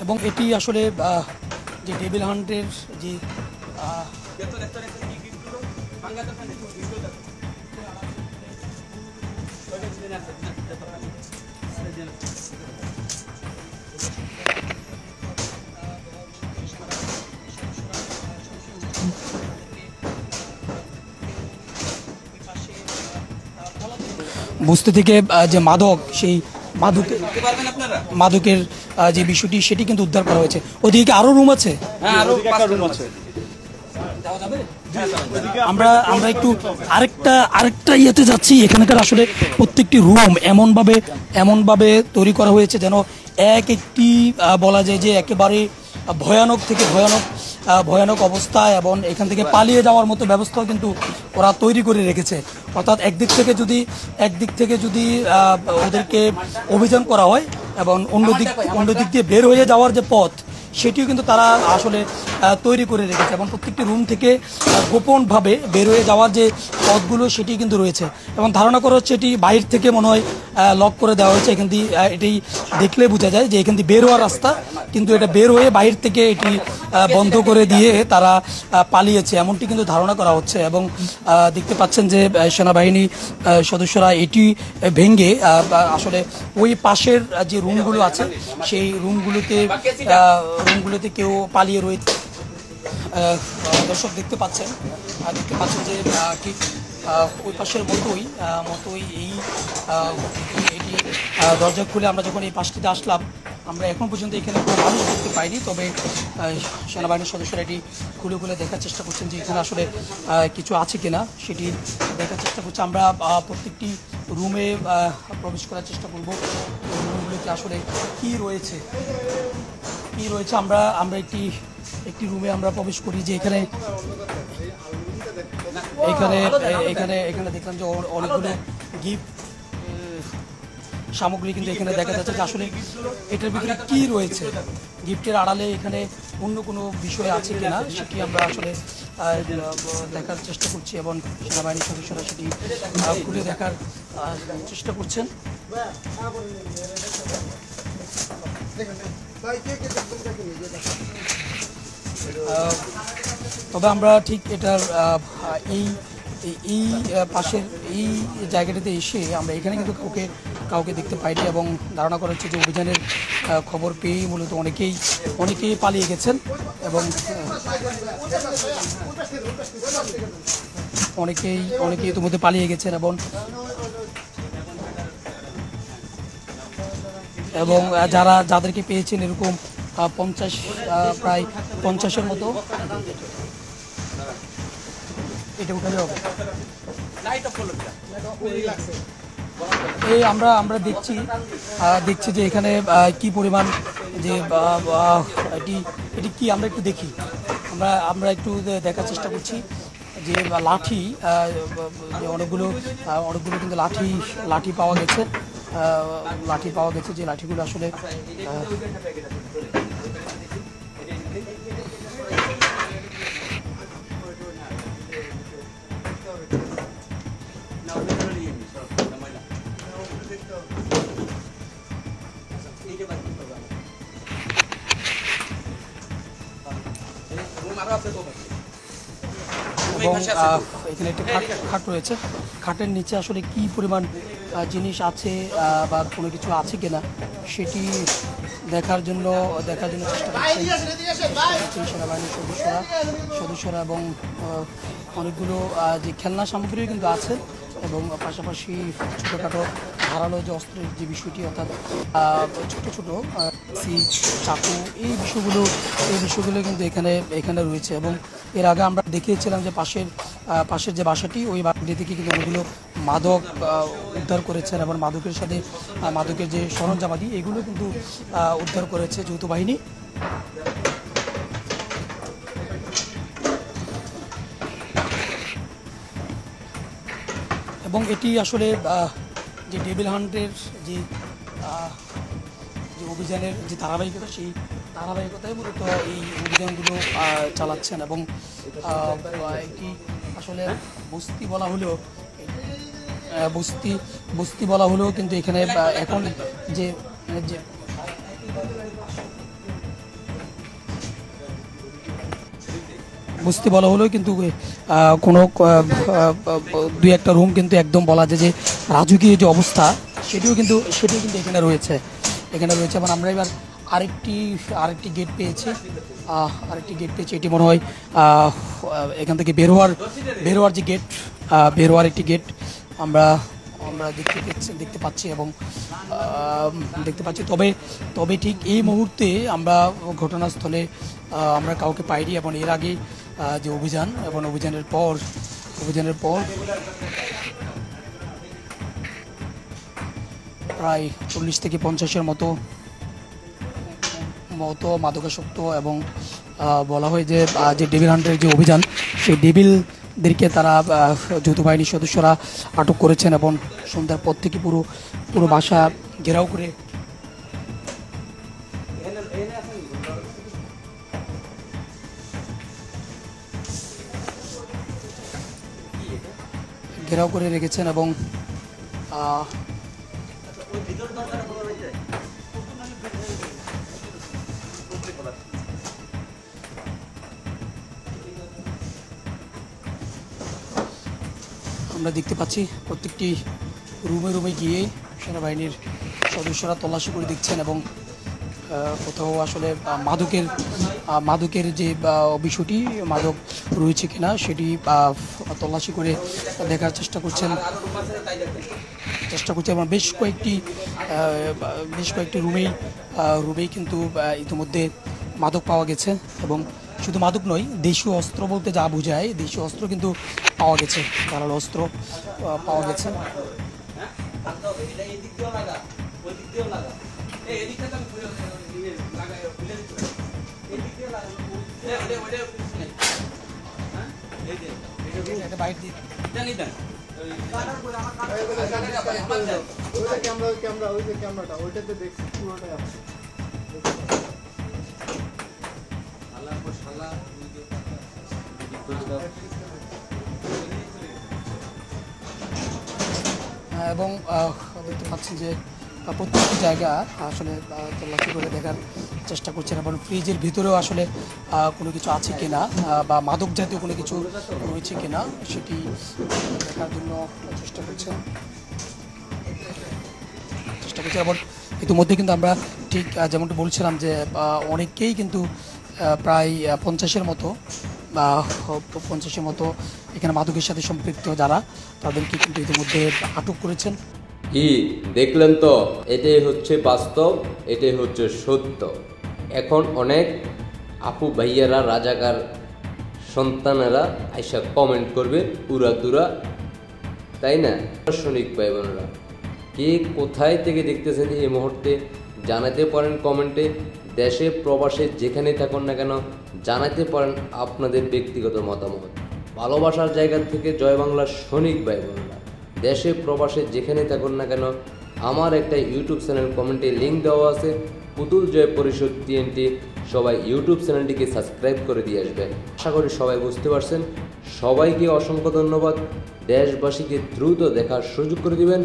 এবং এটি আসলে যে ডেভিল হান্টের যে বস্তি থেকে যে মাদক, সেই মাদকের যে বিষয়টি সেটি কিন্তু উদ্ধার করা হয়েছে। ওদিকে আরো রুম আছে, আমরা একটু আরেকটা ইয়েতে যাচ্ছি। এখানকার আসলে প্রত্যেকটি রুম এমনভাবে তৈরি করা হয়েছে যেন একটি বলা যায় যে একেবারে ভয়ানক থেকে ভয়ানক অবস্থা, এবং এখান থেকে পালিয়ে যাওয়ার মতো ব্যবস্থাও কিন্তু ওরা তৈরি করে রেখেছে। অর্থাৎ একদিক থেকে যদি ওদেরকে অভিযান করা হয় এবং অন্য দিক দিয়ে বের হয়ে যাওয়ার যে পথ সেটিও কিন্তু তারা আসলে তৈরি করে রেখেছে, এবং প্রত্যেকটি রুম থেকে গোপনভাবে বের হয়ে যাওয়ার যে পথগুলো সেটি কিন্তু রয়েছে। এবং ধারণা করা হচ্ছে এটি বাইরে থেকে মনে হয় লক করে দেওয়া হয়েছে। এখান দিয়ে এটি দেখলে বোঝা যায় যে এখান দিয়ে বের হওয়ার রাস্তা, কিন্তু এটা বের হয়ে বাইরে থেকে এটি বন্ধ করে দিয়ে তারা পালিয়েছে, এমনটি কিন্তু ধারণা করা হচ্ছে। এবং দেখতে পাচ্ছেন যে সেনাবাহিনী সদস্যরা এটি ভেঙে আসলে ওই পাশের যে রুমগুলো আছে সেই রুমগুলোতে কেউ পালিয়ে রয়েছে। দর্শক দেখতে পাচ্ছেন যে ঠিক ওই পাশের মতোই এটি দরজা খুলে আমরা যখন এই পাশটিতে আসলাম, আমরা এখন পর্যন্ত এখানে কোনো মানুষ দেখতে পাইনি। তবে সেনাবাহিনীর সদস্যরা এটি খুলে দেখার চেষ্টা করছেন যে এখানে আসলে কিছু আছে কিনা, সেটি দেখার চেষ্টা করছে। আমরা প্রত্যেকটি রুমে প্রবেশ করার চেষ্টা করব, রুমগুলোতে আসলে কি রয়েছে। আমরা একটি রুমে আমরা প্রবেশ করি, যে এখানে দেখলাম যে অনেকগুলো গিফট সামগ্রী কিন্তু এখানে দেখা যাচ্ছে যে আসলে এটার ভিতরে কি রয়েছে, গিফটের আড়ালে এখানে অন্য কোনো বিষয় আছে কিনা সেটি আমরা আসলে দেখার চেষ্টা করছি, এবং সেনাবাহিনীর সদস্যরা সেটি খুলে দেখার চেষ্টা করছেন। তবে আমরা ঠিক এটার এই পাশের এই জায়গাটিতে এসে আমরা এখানে কিন্তু কাউকে দেখতে পাইনি, এবং ধারণা করা হচ্ছে যে অভিযানের খবর পেয়ে মূলত অনেকেই পালিয়ে গেছেন, এবং অনেকেই ইতিমধ্যে পালিয়ে গেছেন, এবং যাদেরকে পেয়েছেন এরকম 50 প্রায় 50-এর মতো। এটা উঠালে হবে। এই আমরা দেখছি যে এখানে কি পরিমাণ যে এটি কি আমরা একটু দেখি। আমরা একটু দেখার চেষ্টা করছি যে লাঠি, অনেকগুলো কিন্তু লাঠি পাওয়া গেছে, যে লাঠিগুলো আসলে এবং এখানে একটা খাট রয়েছে। খাটের নিচে আসলে কি পরিমাণ জিনিস আছে বা কোনো কিছু আছে কিনা সেটি দেখার জন্য চেষ্টা করছেন সেনাবাহিনীর সদস্যরা, এবং অনেকগুলো যে খেলনা সামগ্রীও কিন্তু আছে, এবং পাশাপাশি ছোটোখাটো ধারালো যে অস্ত্রের যে বিষয়টি, অর্থাৎ ছোটো চাকু, এই বিষয়গুলো কিন্তু এখানে রয়েছে। এবং এর আগে আমরা দেখিয়েছিলাম যে পাশের যে বাসাটি, ওই বাসাটি থেকে কিন্তু অনেকগুলো মাদক উদ্ধার করেছেন, এবং মাদকের যে সরঞ্জামাদি এগুলো কিন্তু উদ্ধার করেছে যৌথ বাহিনী। এবং এটি আসলে যে ডেভিল হান্টের যে অভিযানের যে ধারাবাহিকতা, সেই ধারাবাহিকতায় মূলত এই অভিযানগুলো চালাচ্ছেন। এবং এটি আসলে বস্তি বলা হলেও কিন্তু এখানে এখন যে বস্তি বলা হলেও কিন্তু কোনো দুই একটা রুম কিন্তু একদম বলা যায় যে রাজকীয় যে অবস্থা সেটিও কিন্তু এখানে রয়েছে এবং আমরা এবার আরেকটি গেট পেয়েছি। এটি মনে হয় এখান থেকে বেরোয়ার যে গেট, বেরোয়ার একটি গেট আমরা দেখতে পাচ্ছি এবং তবে ঠিক এই মুহূর্তে আমরা ঘটনাস্থলে আমরা কাউকে পাইনি এবং এর আগে যে অভিযানের পর প্রায় 40 থেকে 50-এর মতো মাদকাসক্ত এবং বলা হয় যে ডেভিল হান্টের যে অভিযান সেই ডেভিলদেরকে তারা যৌথ বাহিনীর সদস্যরা আটক করেছেন এবং সন্ধ্যার পর থেকে পুরো বাসা ঘেরাও করে রেখেছেন এবং আমরা দেখতে পাচ্ছি প্রত্যেকটি রুমে গিয়ে সেনাবাহিনীর সদস্যরা তল্লাশি করে দেখছেন এবং কোথাও আসলে মাদকের যে বিষয়টি মাদক রয়েছে কিনা সেটি তল্লাশি করে দেখার চেষ্টা করছেন এবং বেশ কয়েকটি রুমেই কিন্তু ইতিমধ্যে মাদক পাওয়া গেছে এবং শুধু মাদক নয়, দেশীয় অস্ত্র বলতে যা বোঝায় দেশীয় অস্ত্র কিন্তু পাওয়া গেছে, ধারালো অস্ত্র পাওয়া গেছে। এবং দেখতে পাচ্ছি যে প্রত্যেকটি জায়গা আসলে তল্লাশি করে দেখার চেষ্টা করছেন এবং ফ্রিজের ভিতরেও আসলে কোনো কিছু আছে কিনা বা মাদক জাতীয় কোনো কিছু রয়েছে কিনা সেটি দেখার জন্য চেষ্টা করছে এবং ইতিমধ্যে কিন্তু আমরা ঠিক যেমনটা বলছিলাম যে অনেকেই কিন্তু প্রায় 50-এর মতো এখানে মাদকের সাথে সম্পৃক্ত যারা তাদেরকে কিন্তু ইতিমধ্যে আটক করেছেন। কি দেখলেন তো, এটাই হচ্ছে বাস্তব, এটাই হচ্ছে সত্য। এখন অনেক আপু ভাইয়ারা রাজাকার সন্তানেরা আইসা কমেন্ট করবে উড়াদুরা, তাই না? দর্শনিক ভাই বোনেরা, কে কোথায় থেকে দেখতেছেন এই মুহূর্তে জানাতে পারেন কমেন্টে। দেশে প্রবাসে যেখানে থাকুন না কেন জানাতে পারেন আপনাদের ব্যক্তিগত মতামত। ভালোবাসার জায়গা থেকে জয় বাংলার সৈনিক ভাই বোনেরা, দেশে প্রবাসে যেখানে থাকুন না কেন আমার একটা ইউটিউব চ্যানেল কমেন্টে লিঙ্ক দেওয়া আছে, পুতুল জয় পরিষদ TNT। সবাই ইউটিউব চ্যানেলটিকে সাবস্ক্রাইব করে দিয়ে আসবেন। আশা করি সবাই বুঝতে পারছেন। সবাইকে অসংখ্য ধন্যবাদ। দেশবাসীকে দ্রুত দেখার সুযোগ করে দিবেন।